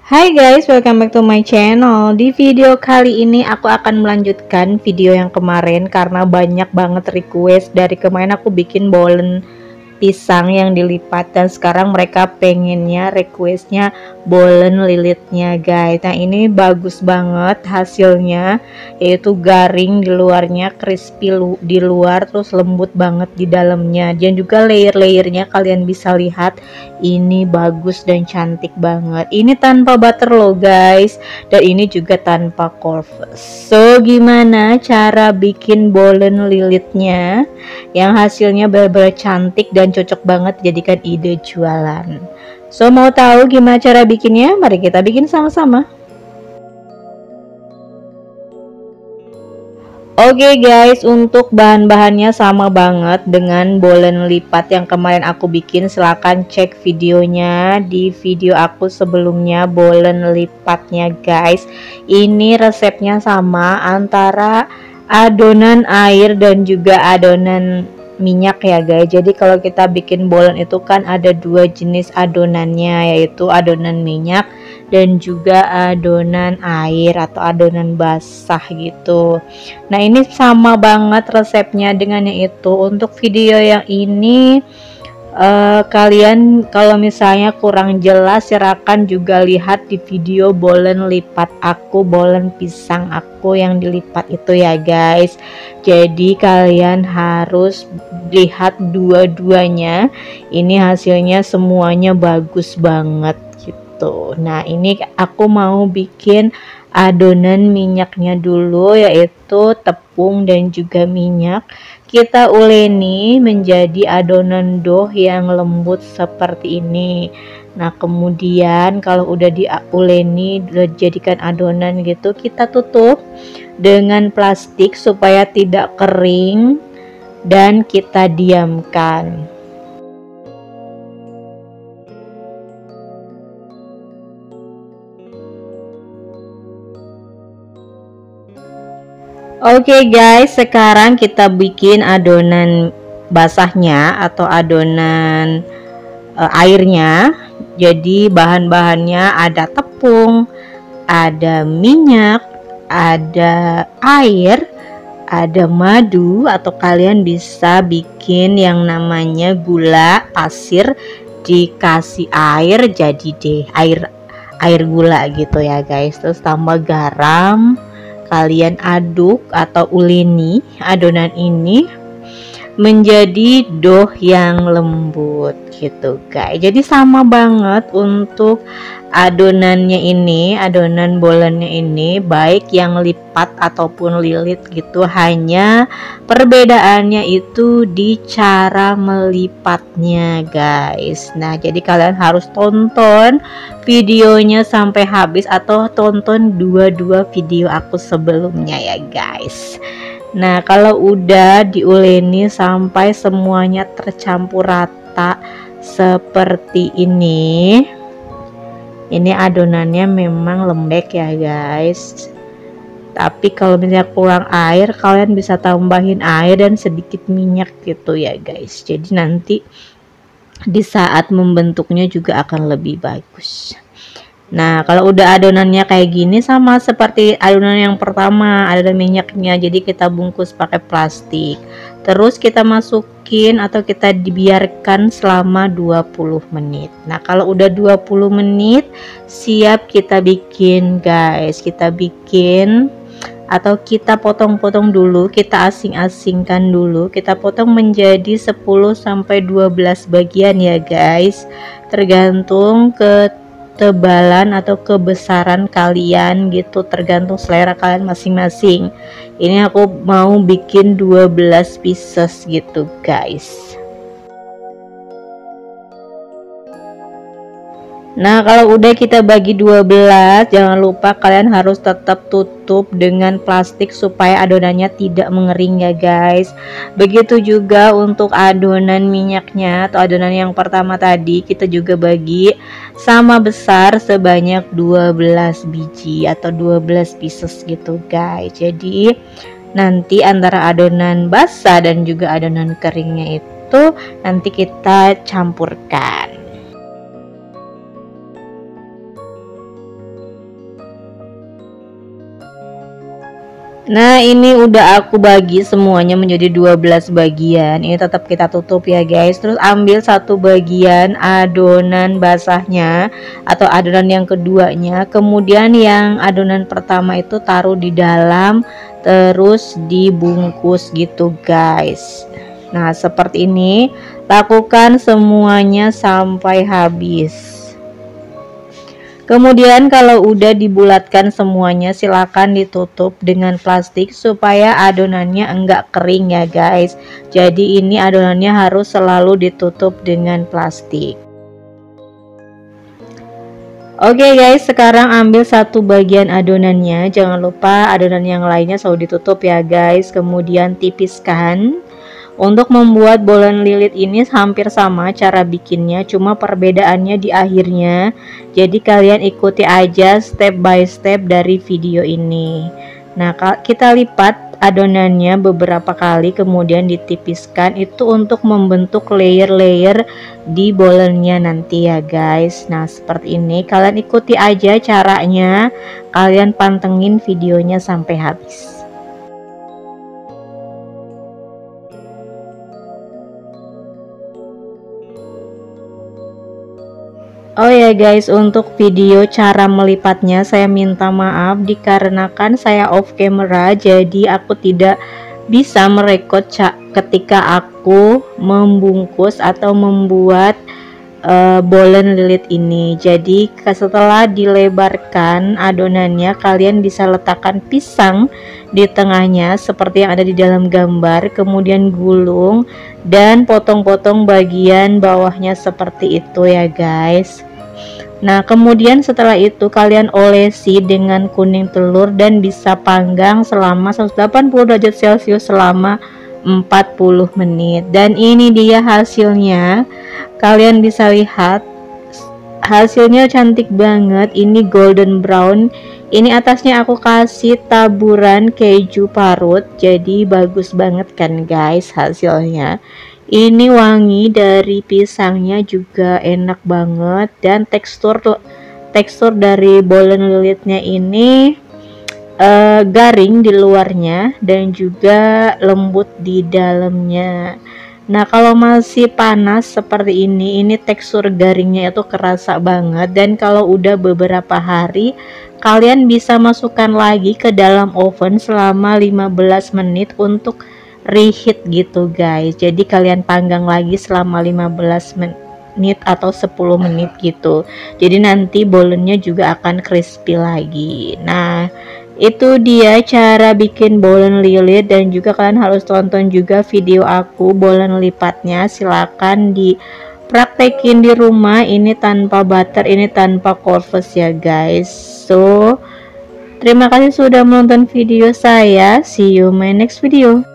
Hai guys, welcome back to my channel. Di video kali ini aku akan melanjutkan video yang kemarin karena banyak banget request. Dari kemarin aku bikin bolen pisang yang dilipat dan sekarang mereka pengennya requestnya bolen lilitnya guys. Nah ini bagus banget hasilnya, yaitu garing di luarnya, crispy di luar, terus lembut banget di dalamnya, dan juga layer-layernya kalian bisa lihat ini bagus dan cantik banget. Ini tanpa butter loh guys, dan ini juga tanpa cornflakes. So gimana cara bikin bolen lilitnya yang hasilnya benar-benar cantik dan cocok banget dijadikan ide jualan. So mau tahu gimana cara bikinnya? Mari kita bikin sama-sama. Oke guys, untuk bahan-bahannya sama banget dengan bolen lipat yang kemarin aku bikin. Silahkan cek videonya di video aku sebelumnya, bolen lipatnya guys. Ini resepnya sama antara adonan air dan juga adonan minyak ya guys. Jadi kalau kita bikin bolen itu kan ada dua jenis adonannya, yaitu adonan minyak dan juga adonan air atau adonan basah gitu. Nah ini sama banget resepnya dengan yang itu. Untuk video yang ini kalian kalau misalnya kurang jelas silakan juga lihat di video bolen lipat aku, bolen pisang aku yang dilipat itu ya guys. Jadi kalian harus lihat dua-duanya, ini hasilnya semuanya bagus banget gitu. Nah ini aku mau bikin adonan minyaknya dulu, yaitu tepung dan juga minyak. Kita uleni menjadi adonan dough yang lembut seperti ini. Nah kemudian kalau udah diuleni, udah jadikan adonan gitu, kita tutup dengan plastik supaya tidak kering dan kita diamkan. Oke guys, sekarang kita bikin adonan basahnya atau adonan airnya. Jadi bahan-bahannya ada tepung, ada minyak, ada air, ada madu, atau kalian bisa bikin yang namanya gula pasir, dikasih air jadi deh air gula gitu ya guys. Terus tambah garam, kalian aduk atau uleni adonan ini menjadi dough yang lembut gitu guys. Jadi sama banget untuk adonannya ini, adonan bolennya ini, baik yang lipat ataupun lilit gitu. Hanya perbedaannya itu di cara melipatnya guys. Nah jadi kalian harus tonton videonya sampai habis atau tonton dua-dua video aku sebelumnya ya guys. Nah kalau udah diuleni sampai semuanya tercampur rata seperti ini adonannya memang lembek ya guys. Tapi kalau misalnya kurang air, kalian bisa tambahin air dan sedikit minyak gitu ya guys. Jadi nanti di saat membentuknya juga akan lebih bagus. Nah kalau udah adonannya kayak gini, sama seperti adonan yang pertama, adonan minyaknya, jadi kita bungkus pakai plastik, terus kita masukin atau kita dibiarkan selama 20 menit. Nah kalau udah 20 menit siap kita bikin guys. Kita bikin atau kita potong-potong dulu, kita asing-asingkan dulu, kita potong menjadi 10-12 bagian ya guys, tergantung ketebalan atau kebesaran kalian gitu, tergantung selera kalian masing-masing. Ini aku mau bikin 12 pieces gitu guys. Nah kalau udah kita bagi 12, jangan lupa kalian harus tetap tutup dengan plastik supaya adonannya tidak mengering ya guys. Begitu juga untuk adonan minyaknya atau adonan yang pertama tadi, kita juga bagi sama besar sebanyak 12 biji atau 12 pieces gitu guys. Jadi nanti antara adonan basah dan juga adonan keringnya itu nanti kita campurkan. Nah, ini udah aku bagi semuanya menjadi 12 bagian. Ini tetap kita tutup ya guys. Terus ambil satu bagian adonan basahnya atau adonan yang keduanya. Kemudian yang adonan pertama itu taruh di dalam, terus dibungkus gitu guys. Nah, seperti ini. Lakukan semuanya sampai habis. Kemudian kalau udah dibulatkan semuanya, silakan ditutup dengan plastik supaya adonannya enggak kering ya guys. Jadi ini adonannya harus selalu ditutup dengan plastik. Oke guys, sekarang ambil satu bagian adonannya. Jangan lupa adonan yang lainnya selalu ditutup ya guys. Kemudian tipiskan. Untuk membuat bolen lilit ini hampir sama cara bikinnya, cuma perbedaannya di akhirnya. Jadi kalian ikuti aja step by step dari video ini. Nah, kita lipat adonannya beberapa kali kemudian ditipiskan, itu untuk membentuk layer-layer di bolennya nanti ya guys. Nah, seperti ini. Kalian ikuti aja caranya. Kalian pantengin videonya sampai habis. Oh ya guys, untuk video cara melipatnya saya minta maaf dikarenakan saya off camera, jadi aku tidak bisa merekod ketika aku membungkus atau membuat bolen lilit ini. Jadi setelah dilebarkan adonannya, kalian bisa letakkan pisang di tengahnya seperti yang ada di dalam gambar, kemudian gulung dan potong-potong bagian bawahnya seperti itu ya guys. Nah, kemudian setelah itu kalian olesi dengan kuning telur dan bisa panggang selama 180 derajat celcius selama 40 menit. Dan ini dia hasilnya. Kalian bisa lihat hasilnya cantik banget. Ini golden brown. Ini atasnya aku kasih taburan keju parut, jadi bagus banget kan guys hasilnya. Ini wangi dari pisangnya juga enak banget, dan tekstur dari bolen lilitnya ini garing di luarnya dan juga lembut di dalamnya. Nah, kalau masih panas seperti ini tekstur garingnya itu kerasa banget. Dan kalau udah beberapa hari, kalian bisa masukkan lagi ke dalam oven selama 15 menit untuk reheat gitu guys. Jadi kalian panggang lagi selama 15 menit atau 10 menit gitu. Jadi nanti bolennya juga akan crispy lagi. Nah, itu dia cara bikin bolen lilit, dan juga kalian harus tonton juga video aku bolen lipatnya. Silakan dipraktekin di rumah, ini tanpa butter, ini tanpa cornflakes ya guys. So terima kasih sudah menonton video saya, see you my next video.